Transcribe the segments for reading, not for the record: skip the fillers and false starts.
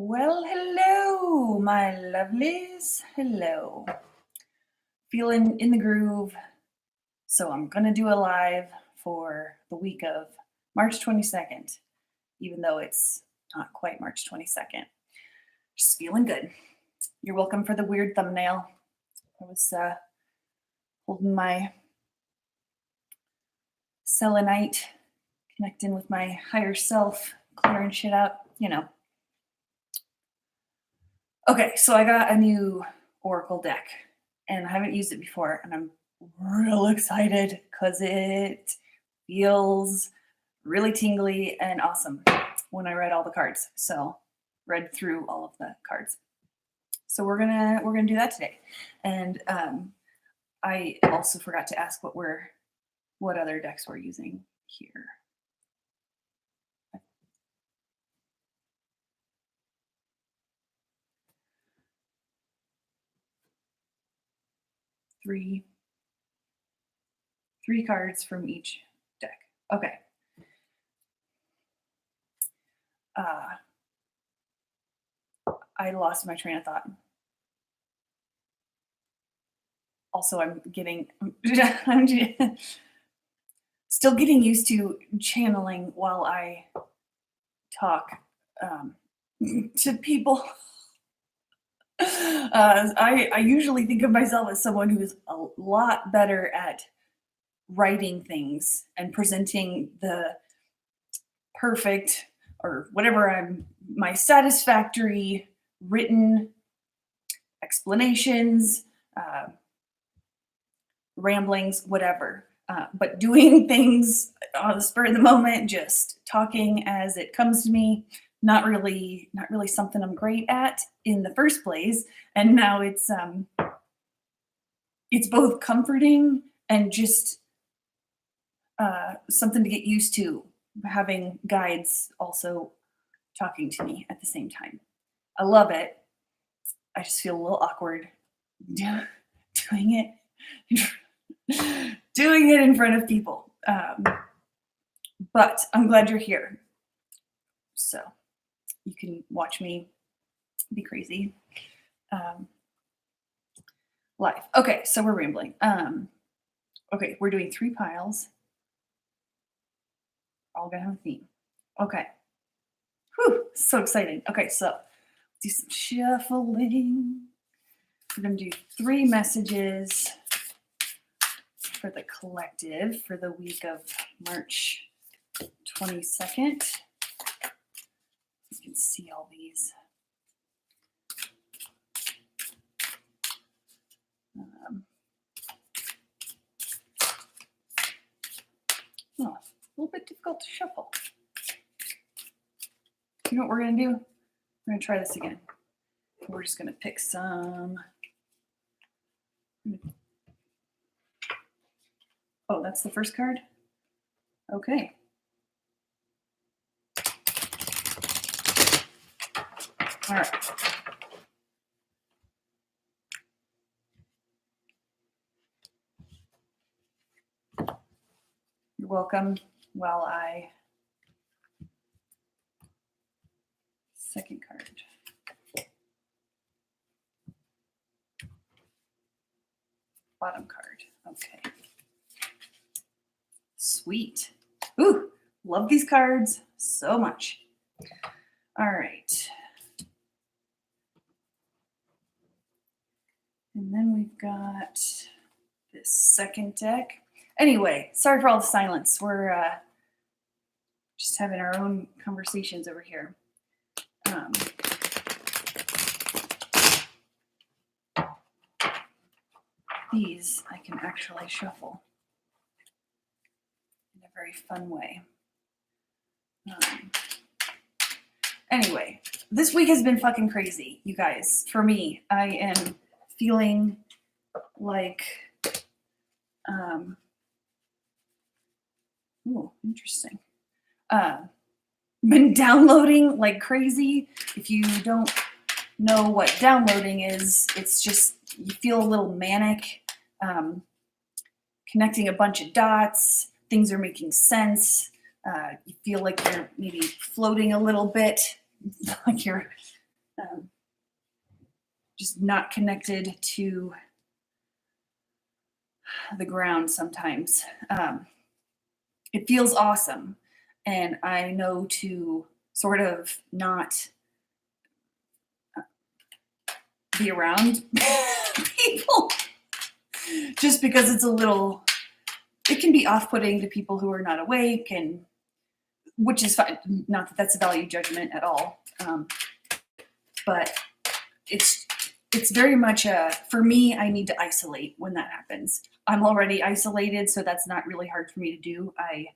Well, hello, my lovelies. Hello. Feeling in the groove. So I'm going to do a live for the week of March 22nd, even though it's not quite March 22nd. Just feeling good. You're welcome for the weird thumbnail. I was holding my selenite, connecting with my higher self, clearing shit out, Okay, so I got a new Oracle deck and I haven't used it before, and I'm real excited because it feels really tingly and awesome when I read all the cards. So read through all of the cards. So we're gonna do that today. And I also forgot to ask what other decks we're using here. Three cards from each deck. Okay. I lost my train of thought. Also, I'm still getting used to channeling while I talk to people. I usually think of myself as someone who is a lot better at writing things and presenting the perfect or whatever my satisfactory written explanations, ramblings, whatever. But doing things on the spur of the moment, just talking as it comes to me, not really something I'm great at in the first place. And now it's both comforting and just something to get used to, having guides also talking to me at the same time. I love it. I just feel a little awkward doing it in front of people. But I'm glad you're here. So you can watch me be crazy live. Okay, so we're rambling. Okay, we're doing 3 piles. All gonna have a theme. Okay. Whew, so exciting. Okay, so do some shuffling. We're gonna do 3 messages for the collective for the week of March 22nd. You can see all these. Oh, a little bit difficult to shuffle. You know what we're gonna do? We're gonna try this again. We're just gonna pick some. Oh, that's the first card? Okay. All right. You're welcome while I... Second card. Bottom card. Okay. Sweet. Ooh, love these cards so much. All right. And then we've got this second deck. Anyway, sorry for all the silence. We're just having our own conversations over here. These I can actually shuffle in a very fun way. Anyway, this week has been fucking crazy, you guys. For me, I am feeling like, oh, interesting. Been downloading like crazy. If you don't know what downloading is, it's just, you feel a little manic, connecting a bunch of dots, things are making sense. You feel like you're maybe floating a little bit, like you're um, just not connected to the ground sometimes. It feels awesome. And I know to sort of not be around people just because it's a little, it can be off putting to people who are not awake, and which is fine. Not that that's a value judgment at all. But it's very much for me, I need to isolate when that happens. I'm already isolated, so that's not really hard for me to do. I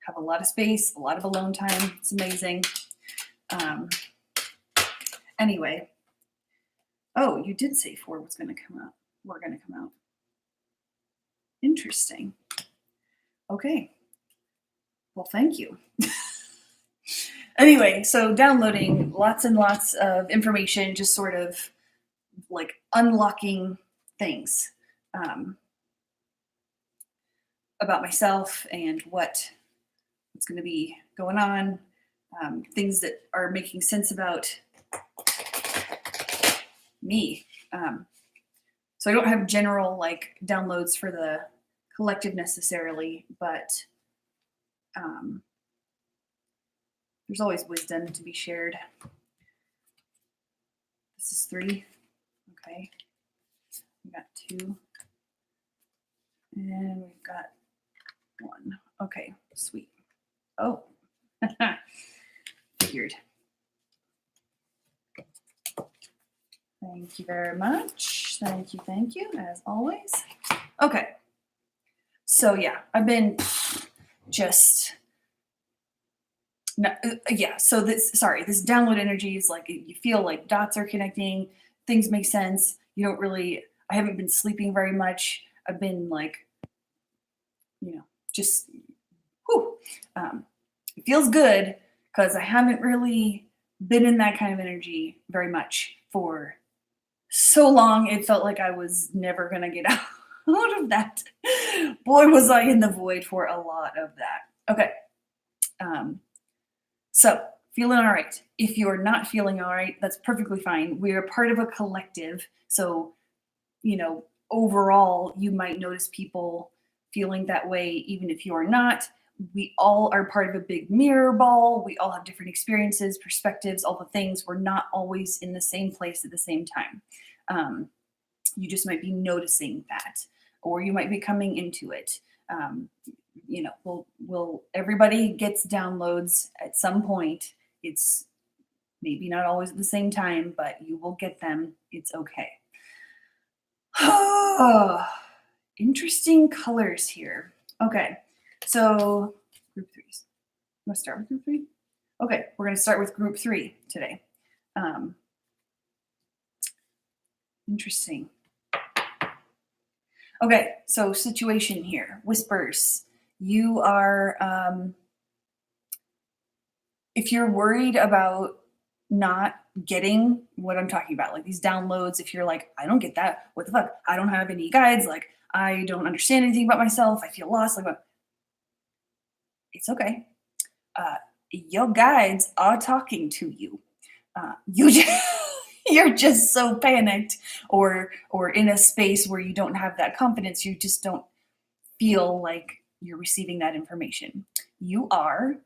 have a lot of space, a lot of alone time. It's amazing. Anyway. Oh, you did say 4 was going to come out. We're going to come out. Interesting. Okay. Well, thank you. Anyway, so downloading lots and lots of information, just sort of like unlocking things about myself and what's going to be going on, things that are making sense about me. So I don't have general like downloads for the collective necessarily, but there's always wisdom to be shared. This is 3. Okay. We got 2. And we've got 1. Okay, sweet. Oh, figured. Thank you very much. Thank you, as always. Okay. So yeah, I've been just no, yeah. So this download energy is like you feel like dots are connecting, things make sense. You don't really. I haven't been sleeping very much. I've been like, just whew. It feels good because I haven't really been in that kind of energy very much for so long. It felt like I was never gonna get out of that. Boy, was I in the void for a lot of that. Okay. So feeling all right. If you're not feeling all right, that's perfectly fine. We're part of a collective. So, overall, you might notice people feeling that way, even if you're not. We all are part of a big mirror ball. We all have different experiences, perspectives, all the things. We're not always in the same place at the same time. You just might be noticing that, or you might be coming into it. Everybody gets downloads at some point. It's maybe not always at the same time, but you will get them. It's okay. Interesting colors here. Okay, so group 3s. I'm gonna start with group 3. Okay, we're gonna start with group 3 today. Interesting. Okay, so situation here. Whispers. You are, if you're worried about not getting what I'm talking about, like these downloads, if you're like, I don't get that, what the fuck? I don't have any guides, like I don't understand anything about myself, I feel lost, like what? It's okay. Your guides are talking to you. You're just so panicked or in a space where you don't have that confidence. You just don't feel like you're receiving that information. You are.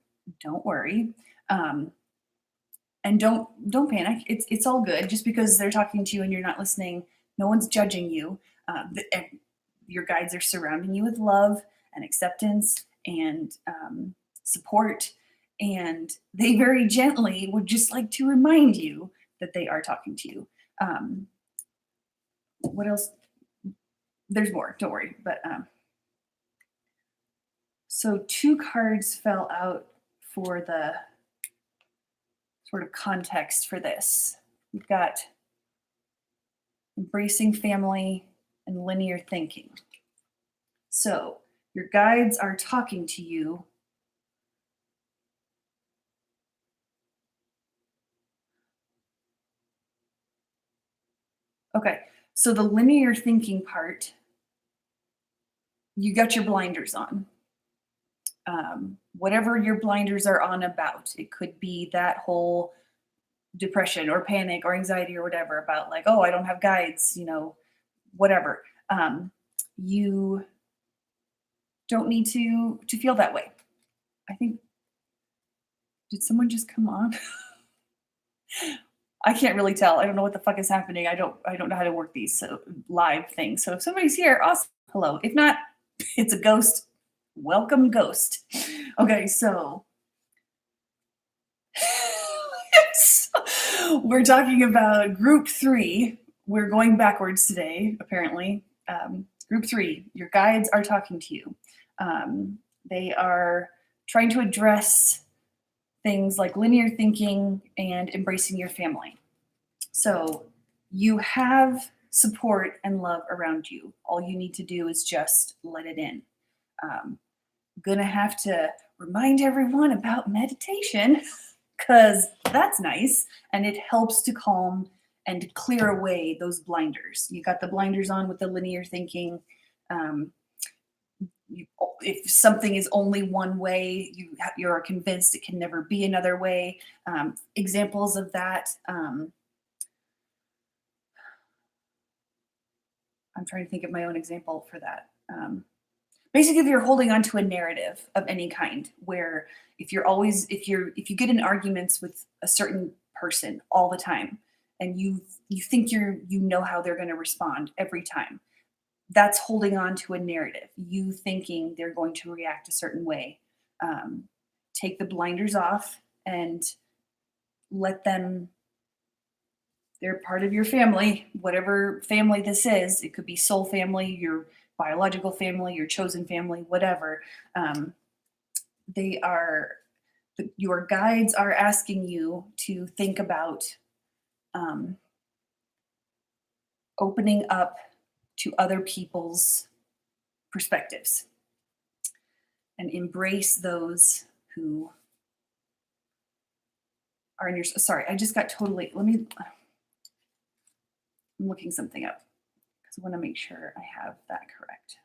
Don't worry. And don't panic. It's all good. Just because they're talking to you and you're not listening, no one's judging you. And your guides are surrounding you with love and acceptance and support. And they very gently would just like to remind you that they are talking to you. What else? There's more. Don't worry. But so 2 cards fell out for the sort of context for this. We've got embracing family and linear thinking. So your guides are talking to you. Okay, so the linear thinking part, you got your blinders on. Whatever your blinders are on about, it could be that whole depression or panic or anxiety or whatever about like, oh, I don't have guides, whatever. You don't need to feel that way. I think, did someone just come on? I can't really tell. I don't know what the fuck is happening. I don't know how to work these live things. So if somebody's here, awesome. Hello. If not, it's a ghost. Welcome, ghost. Okay, so we're talking about group 3. We're going backwards today, apparently. Group 3, your guides are talking to you. They are trying to address things like linear thinking and embracing your family. So you have support and love around you. All you need to do is just let it in. Gonna have to remind everyone about meditation because that's nice and it helps to calm and clear away those blinders. You got the blinders on with the linear thinking. If something is only one way, you're convinced it can never be another way. Examples of that. I'm trying to think of my own example for that. Basically, if you're holding on to a narrative of any kind, where if you get in arguments with a certain person all the time, and you think you know how they're going to respond every time, that's holding on to a narrative. You thinking they're going to react a certain way. Take the blinders off and let them. They're part of your family, whatever family this is. It could be soul family, your biological family, your chosen family, whatever. Your guides are asking you to think about opening up to other people's perspectives and embrace those who are in your. Sorry, I just got totally. I'm looking something up because I want to make sure I have that correct.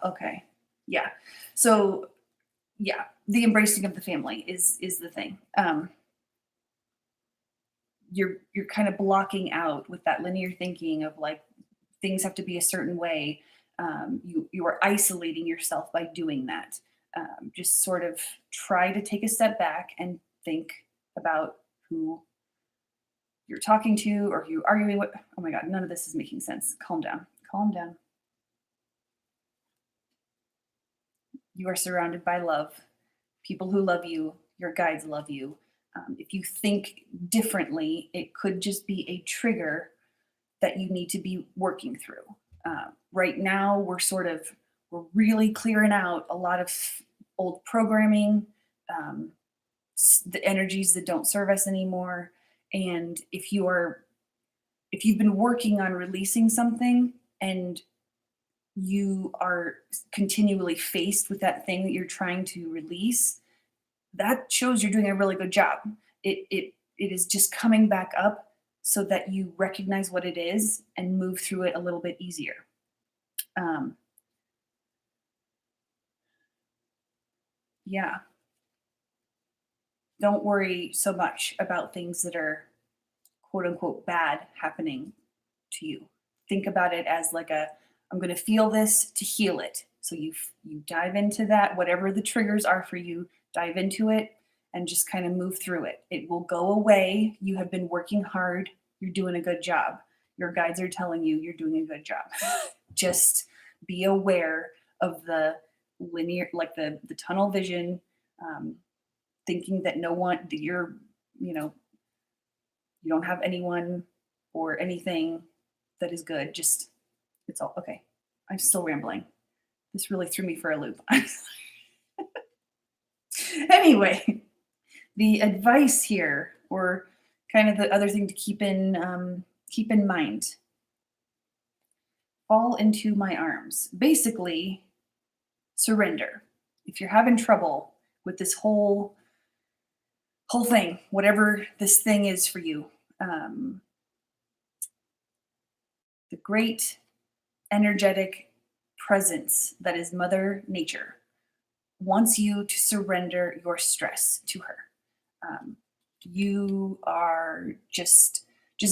Okay. Yeah. So yeah, the embracing of the family is the thing. You're kind of blocking out with that linear thinking of like things have to be a certain way. You are isolating yourself by doing that. Just sort of try to take a step back and think about who you're talking to or who you're arguing with. Oh my God, none of this is making sense. Calm down. Calm down. You are surrounded by love. People who love you, your guides love you. If you think differently, it could just be a trigger that you need to be working through. Right now, we're really clearing out a lot of old programming, the energies that don't serve us anymore. And if you've been working on releasing something and you are continually faced with that thing that you're trying to release, that shows you're doing a really good job. It is just coming back up so that you recognize what it is and move through it a little bit easier. Yeah. Don't worry so much about things that are quote unquote bad happening to you. Think about it as like I'm going to feel this to heal it. So you dive into that, whatever the triggers are for you, dive into it and just kind of move through it. It will go away. You have been working hard. You're doing a good job. Your guides are telling you you're doing a good job. Just be aware of the linear, like the tunnel vision, thinking that that you don't have anyone or anything that is good. Just, it's all okay. I'm still rambling. This really threw me for a loop. Anyway, the advice here, or kind of the other thing to keep in mind: fall into my arms. Basically, surrender. If you're having trouble with this whole thing, whatever this thing is for you, the great energetic presence that is Mother Nature wants you to surrender your stress to her. Um, you are just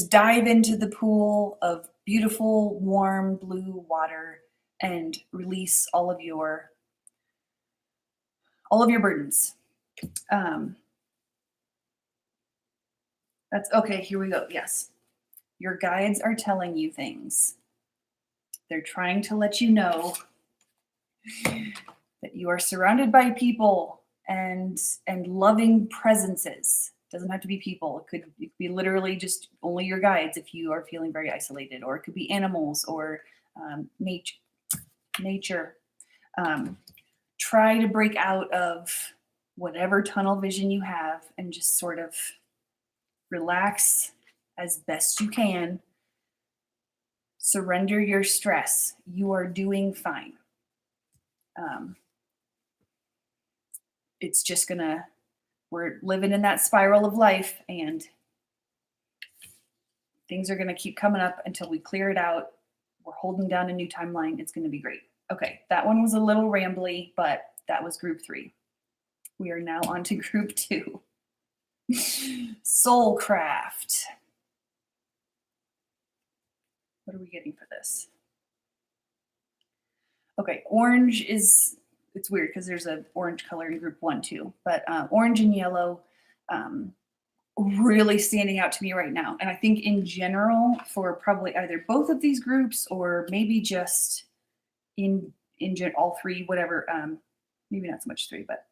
dive into the pool of beautiful, warm blue water and release all of your burdens. Um, that's okay. Here we go. Yes, your guides are telling you things. They're trying to let you know that you are surrounded by people and loving presences. Doesn't have to be people. It could be literally just only your guides if you are feeling very isolated, or it could be animals or nature. Nature. Um, Try to break out of whatever tunnel vision you have and just sort of relax as best you can. Surrender your stress. You are doing fine. Um, it's just gonna, we're living in that spiral of life, and things are gonna keep coming up until we clear it out. We're holding down a new timeline. It's gonna be great. Okay, that one was a little rambly, but that was group 3. We are now on to group 2. Soulcraft. What are we getting for this? Okay, orange is, it's weird because there's an orange color in group 1 too, but orange and yellow really standing out to me right now. And I think in general for probably either both of these groups or maybe just in all 3, whatever, maybe not so much 3, but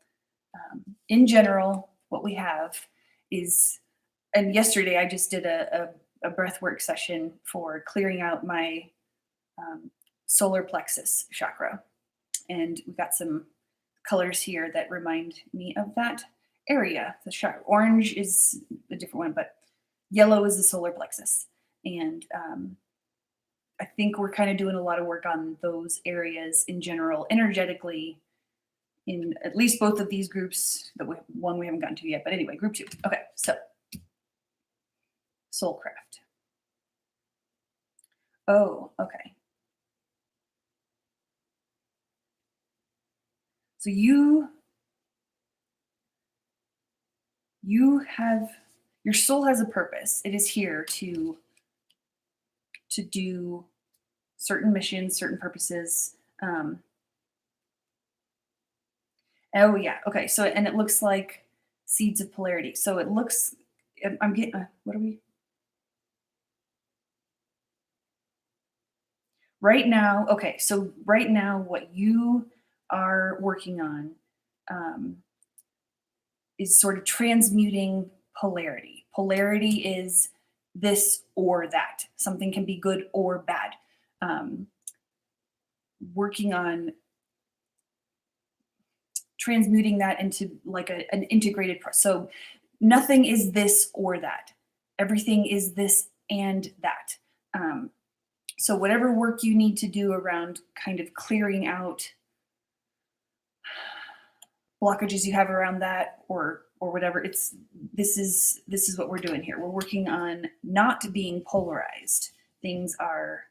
in general, what we have is, and yesterday I just did a breath work session for clearing out my solar plexus chakra. And we got some colors here that remind me of that area. The chakra. Orange is a different one, but yellow is the solar plexus. And I think we're kind of doing a lot of work on those areas in general, energetically, in at least both of these groups. One we haven't gotten to yet, but anyway, group 2. Okay, so Soulcraft. Oh, okay. So you have, your soul has a purpose. It is here to do certain missions, certain purposes. Oh yeah, okay. So, and it looks like seeds of polarity. So it looks, I'm getting, what are we? Right now, okay, so right now what you are working on um, is sort of transmuting polarity. Polarity is this or that. Something can be good or bad. Working on transmuting that into like an integrated so nothing is this or that. Everything is this and that. So whatever work you need to do around kind of clearing out blockages you have around that, or whatever, this is what we're doing here. We're working on not being polarized. Things are,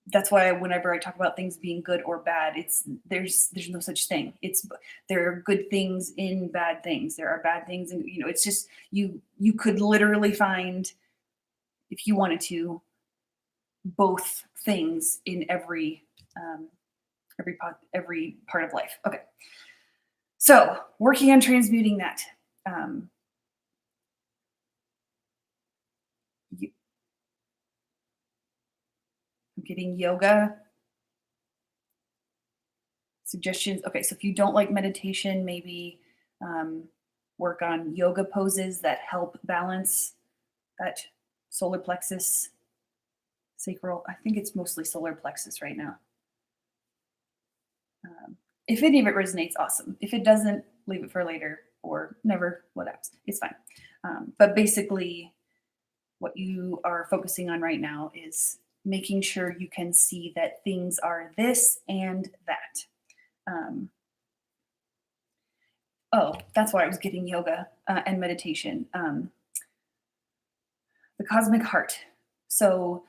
that's why whenever I talk about things being good or bad, it's there's no such thing. It's, there are good things in bad things. There are bad things, and it's just you could literally find, if you wanted to, both things in every part of life. Okay, so working on transmuting that. I'm getting yoga suggestions. Okay, so if you don't like meditation, maybe work on yoga poses that help balance that solar plexus, sacral. I think it's mostly solar plexus right now. If any of it resonates, awesome. If it doesn't, leave it for later or never, whatever. It's fine. But basically, what you are focusing on right now is making sure you can see that things are this and that. Oh, that's why I was getting yoga and meditation. The cosmic heart. So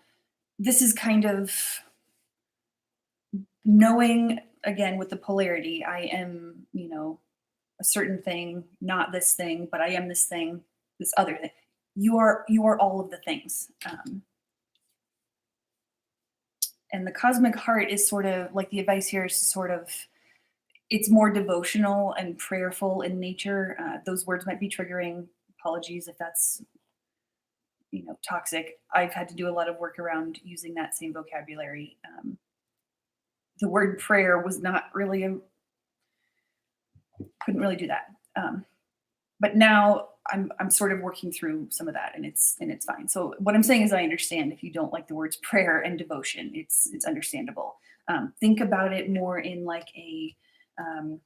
this is kind of knowing, again, with the polarity, I am, a certain thing, not this thing, but I am this thing, this other thing. You are all of the things. And the cosmic heart is sort of like the advice here is sort of it's more devotional and prayerful in nature. Those words might be triggering. Apologies if that's toxic. I've had to do a lot of work around using that same vocabulary. The word prayer was not really couldn't really do that. But now I'm sort of working through some of that, and it's fine. So what I'm saying is, I understand if you don't like the words prayer and devotion. It's understandable. Think about it more in like a um,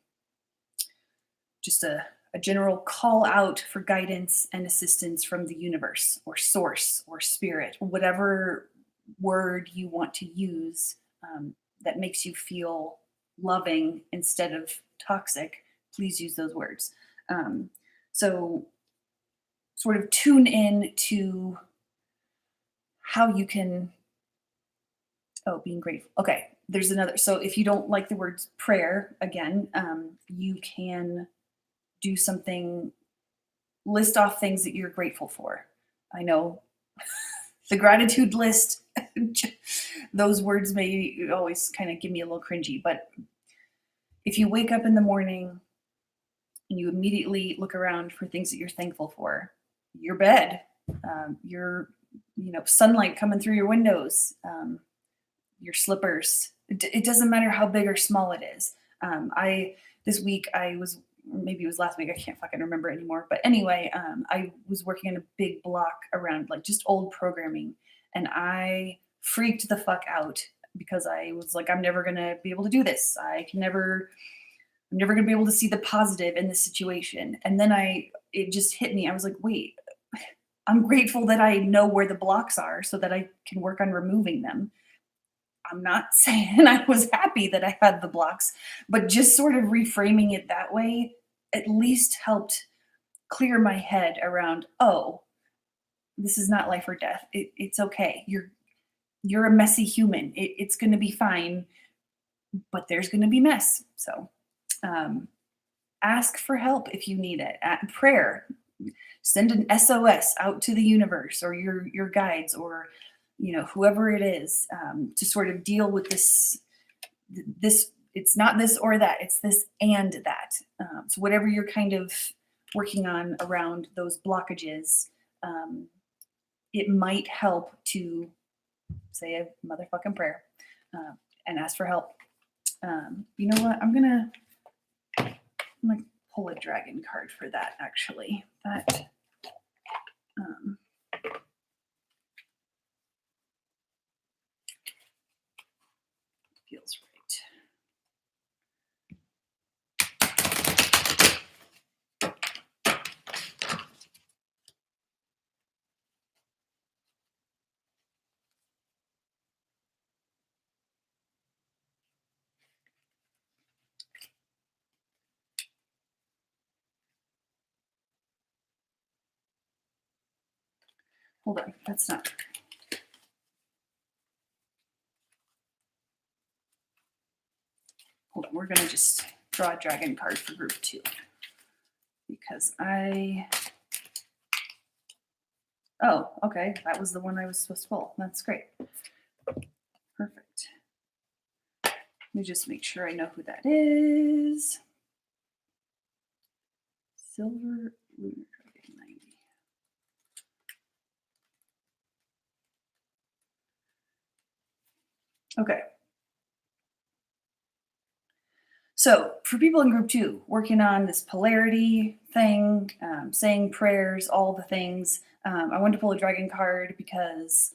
just a general call out for guidance and assistance from the universe or source or spirit, whatever word you want to use that makes you feel loving instead of toxic. Please use those words. So, sort of tune in to how you can, oh, being grateful. Okay, there's another. So, if you don't like the words prayer, again, you can do something, list off things that you're grateful for. I know the gratitude list, those words may always kind of give me a little cringy, but if you wake up in the morning and you immediately look around for things that you're thankful for, your bed, your sunlight coming through your windows, your slippers. It doesn't matter how big or small it is. I this week I was, maybe it was last week, I can't fucking remember anymore. But anyway, I was working on a big block around like just old programming, and I freaked the fuck out because I was like, I'm never gonna be able to do this. I'm never gonna be able to see the positive in this situation. And then it just hit me. I was like, wait, I'm grateful that I know where the blocks are so that I can work on removing them. I'm not saying I was happy that I had the blocks, but just sort of reframing it that way at least helped clear my head around, oh, this is not life or death. It's okay. You're a messy human. It's going to be fine, but there's going to be mess. So um, ask for help if you need it. At prayer, send an SOS out to the universe or your guides or whoever it is, to sort of deal with this. It's not this or that, it's this and that. So whatever you're kind of working on around those blockages, it might help to say a motherfucking prayer, and ask for help. You know what, I'm gonna pull a dragon card for that. Actually, that feels right. Hold on, that's not. Hold on, we're gonna just draw a dragon card for group 2 because oh, okay, that was the one I was supposed to pull. That's great. Perfect. Let me just make sure I know who that is. Silver Lunar Dragon 90. Okay. So for people in group 2 working on this polarity thing, saying prayers, all the things, I wanted to pull a dragon card because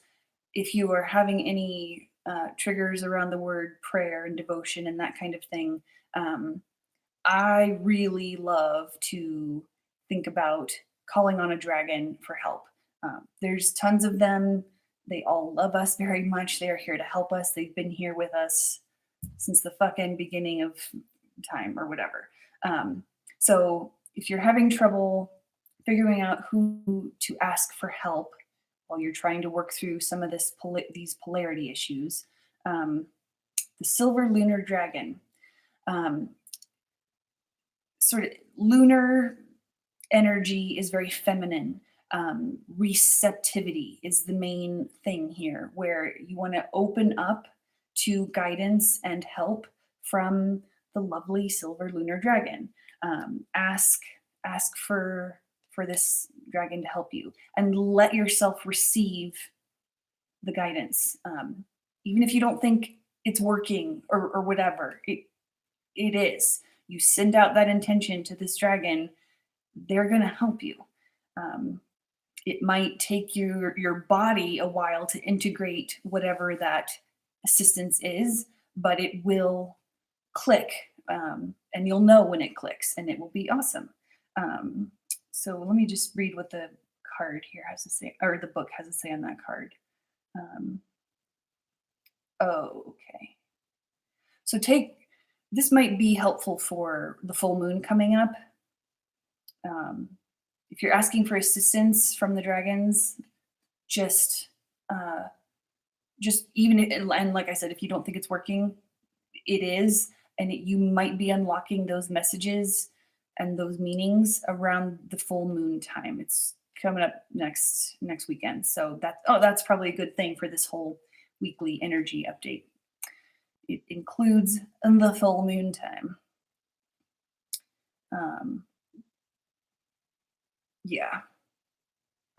if you are having any triggers around the word prayer and devotion and that kind of thing, I really love to think about calling on a dragon for help. There's tons of them. They all love us very much. They are here to help us. They've been here with us since the fucking beginning of time or whatever. So if you're having trouble figuring out who to ask for help while you're trying to work through some of these polarity issues, the silver lunar dragon. sort of lunar energy is very feminine. Receptivity is the main thing here, where you want to open up to guidance and help from the lovely silver lunar dragon. Ask for this dragon to help you, and let yourself receive the guidance, even if you don't think it's working or whatever. It is. You send out that intention to this dragon, they're going to help you. Um, it might take your body a while to integrate whatever that assistance is, but it will click, and you'll know when it clicks, and it will be awesome. Um, so let me just read what the card here has to say, or the book has to say on that card. Um, oh, okay. So take this might be helpful for the full moon coming up. Um, if you're asking for assistance from the dragons, just uh, just even and like I said, if you don't think it's working, it is, and you might be unlocking those messages and those meanings around the full moon time. It's coming up next weekend, so that's probably a good thing for this whole weekly energy update. It includes the full moon time. Um, yeah.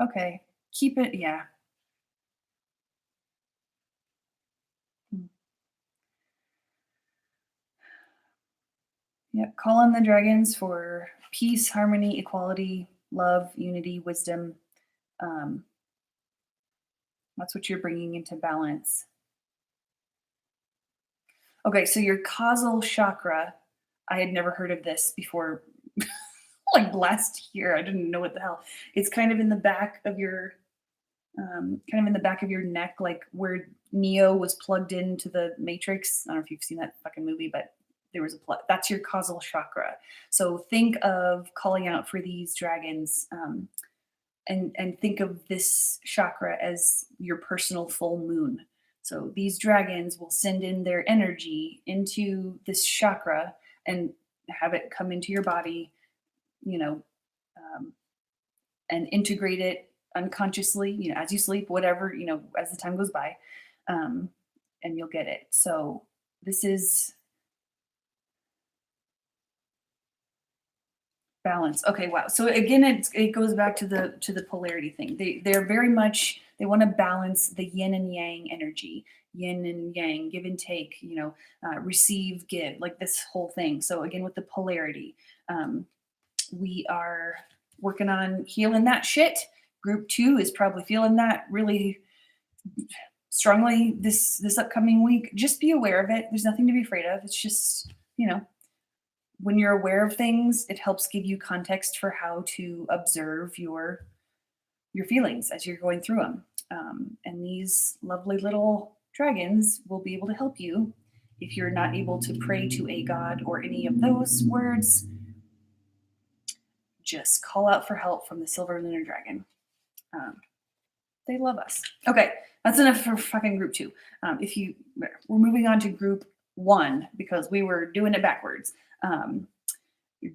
Okay. Keep it. Yeah. Mm. Yep. Call on the dragons for peace, harmony, equality, love, unity, wisdom. Um, that's what you're bringing into balance. Okay. So your causal chakra, I had never heard of this before, like last year. I didn't know what the hell. It's kind of in the back of your kind of in the back of your neck, like where Neo was plugged into the Matrix. I don't know if you've seen that fucking movie, but there was a plug. That's your causal chakra. So think of calling out for these dragons, and think of this chakra as your personal full moon. So these dragons will send in their energy into this chakra and have it come into your body, you know, um, and integrate it unconsciously, as you sleep, whatever, as the time goes by, um, and you'll get it. So this is balance. Okay, wow. So again, it goes back to the polarity thing. They're very much, they want to balance the yin and yang energy, yin and yang, give and take, receive, give, like this whole thing. So again, with the polarity, we are working on healing that shit. Group 2 is probably feeling that really strongly this upcoming week. Just be aware of it. There's nothing to be afraid of. It's just, when you're aware of things, it helps give you context for how to observe your feelings as you're going through them. And these lovely little dragons will be able to help you. If you're not able to pray to a god or any of those words, just call out for help from the silver lunar dragon. They love us. Okay, that's enough for fucking group 2. We're moving on to group 1 because we were doing it backwards.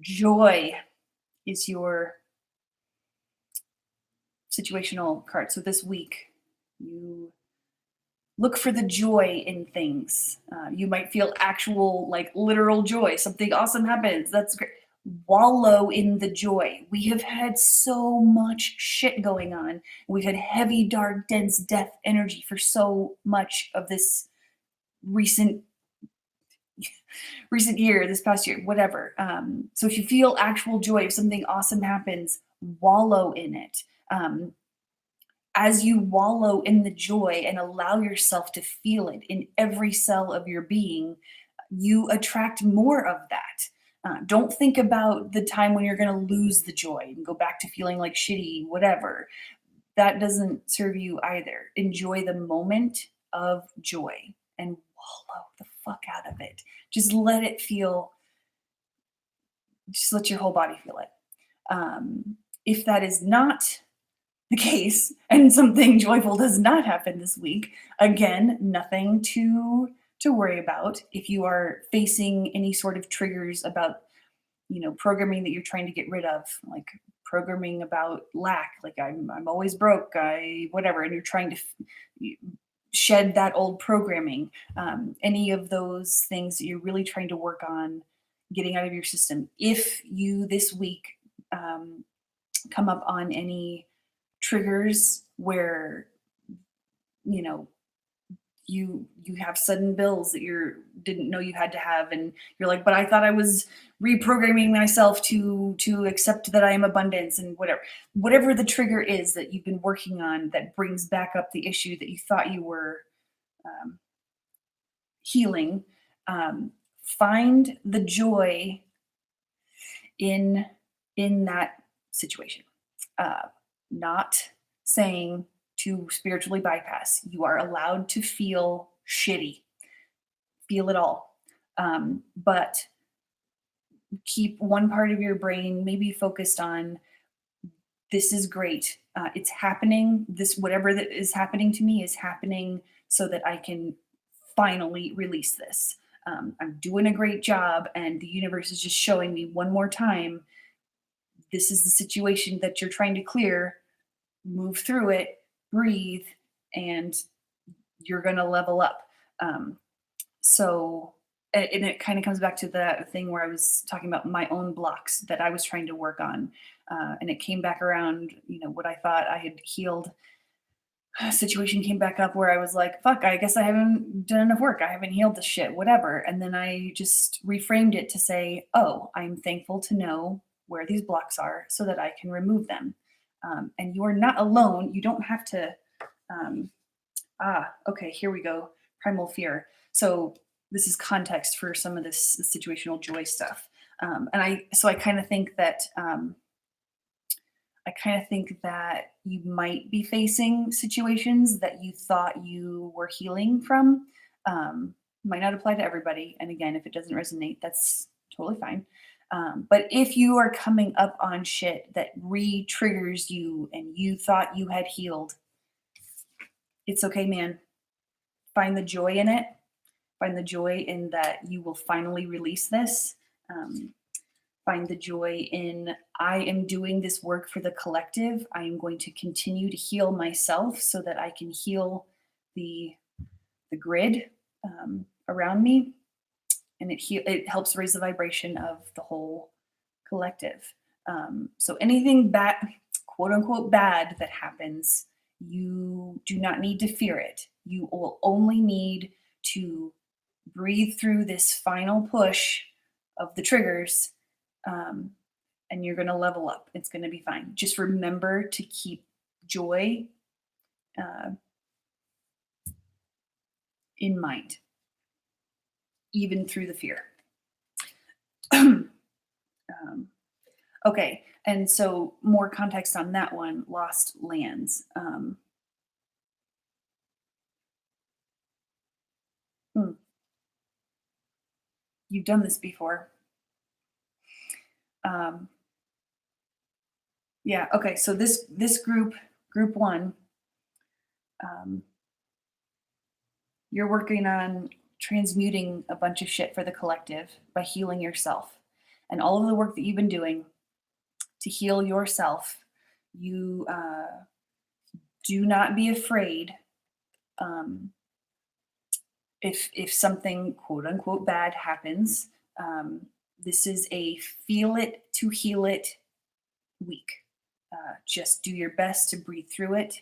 Joy is your situational card. So this week, you look for the joy in things. You might feel actual, like literal joy. Something awesome happens. That's great. Wallow in the joy. We have had so much shit going on. We've had heavy, dark, dense death energy for so much of this recent year, this past year, whatever. So if you feel actual joy, if something awesome happens, wallow in it. As you wallow in the joy and allow yourself to feel it in every cell of your being, you attract more of that. Don't think about the time when you're going to lose the joy and go back to feeling like shitty, whatever. That doesn't serve you either. Enjoy the moment of joy and wallow the fuck out of it. Just let it feel, just let your whole body feel it. If that is not the case and something joyful does not happen this week, again, nothing to worry about. If you are facing any sort of triggers about programming that you're trying to get rid of, like programming about lack, like I'm always broke, I whatever, and you're trying to shed that old programming. Any of those things that you're really trying to work on getting out of your system. If you this week um, come up on any triggers where you know you have sudden bills that you didn't know you had to have, and you're like, but I thought I was reprogramming myself to accept that I am abundance, and whatever the trigger is that you've been working on that brings back up the issue that you thought you were um, healing. Find the joy in that situation. uh, Not saying to spiritually bypass. You are allowed to feel shitty, feel it all. But keep one part of your brain maybe focused on, this is great. It's happening. This, whatever that is happening to me, is happening so that I can finally release this. I'm doing a great job, and the universe is just showing me one more time, this is the situation that you're trying to clear. Move through it, breathe, and you're going to level up. Um, and it kind of comes back to that thing where I was talking about my own blocks that I was trying to work on. And it came back around, what I thought I had healed. A situation came back up where I was like, fuck, I guess I haven't done enough work. I haven't healed this shit, whatever. And then I just reframed it to say, oh, I'm thankful to know where these blocks are so that I can remove them. And you are not alone. You don't have to. Um, okay, here we go. Primal fear. So this is context for some of this situational joy stuff. I kind of think that you might be facing situations that you thought you were healing from. Might not apply to everybody. And again, if it doesn't resonate, that's totally fine. But if you are coming up on shit that re-triggers you and you thought you had healed, it's okay, man. Find the joy in it. Find the joy in that you will finally release this. Find the joy in, I am doing this work for the collective. I am going to continue to heal myself so that I can heal the grid around me, and it helps raise the vibration of the whole collective. So anything bad, quote unquote bad, that happens, you do not need to fear it. You will only need to breathe through this final push of the triggers, and you're going to level up. It's going to be fine. Just remember to keep joy uh, in mind, even through the fear. Okay, and so more context on that one, lost lands. You've done this before. Um, yeah, okay, so this group one, um, you're working on transmuting a bunch of shit for the collective by healing yourself. And all of the work that you've been doing to heal yourself, you do not be afraid if something quote unquote bad happens. This is a feel it to heal it week. Just do your best to breathe through it,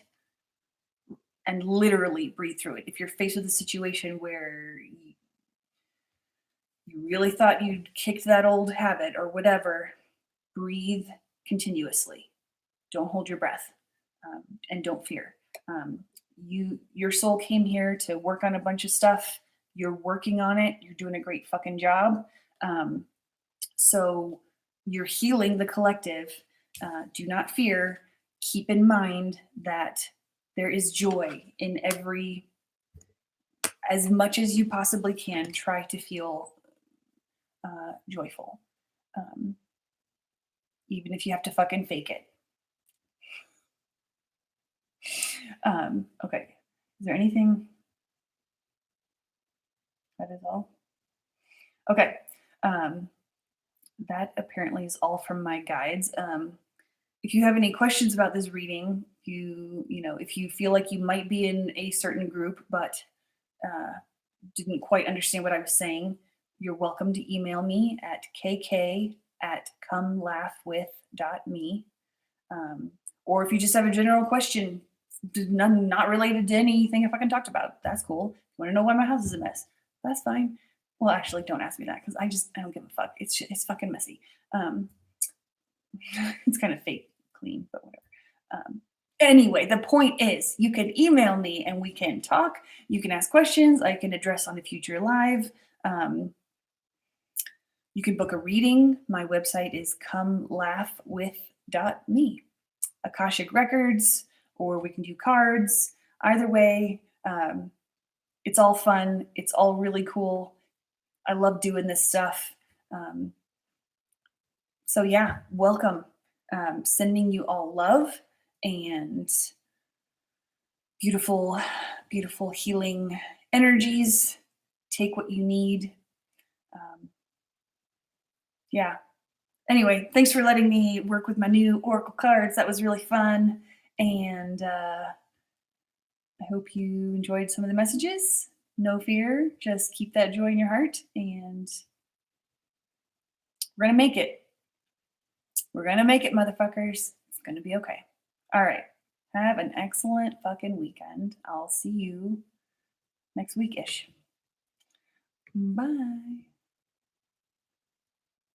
and literally breathe through it. If you're faced with a situation where you really thought you'd kicked that old habit or whatever, breathe continuously. Don't hold your breath, and don't fear. Your soul came here to work on a bunch of stuff. You're working on it. You're doing a great fucking job. So you're healing the collective. Do not fear. Keep in mind that there is joy in every, as much as you possibly can, try to feel joyful. Even if you have to fucking fake it. Okay. Is there anything? That is all? Okay. that apparently is all from my guides. If you have any questions about this reading, if you feel like you might be in a certain group but uh, didn't quite understand what I was saying, you're welcome to email me at kk@comelaughwith.me. Um, or if you just have a general question, none not related to anything I fucking talked about, that's cool. You want to know why my house is a mess? That's fine. Well, actually, don't ask me that because I don't give a fuck. It's fucking messy. Um, it's kind of fake clean, but whatever. Anyway, the point is, you can email me and we can talk. You can ask questions. I can address on a future live. Um, you can book a reading. My website is comelaughwith.me. Akashic Records, or we can do cards. Either way, it's all fun. It's all really cool. I love doing this stuff. Um, so, yeah, welcome. Sending you all love and beautiful, beautiful healing energies. Take what you need. Um, yeah. Anyway, thanks for letting me work with my new Oracle cards. That was really fun. And I hope you enjoyed some of the messages. No fear, just keep that joy in your heart, and we're going to make it. We're going to make it, motherfuckers. It's going to be okay. All right. Have an excellent fucking weekend. I'll see you next week ish. Bye.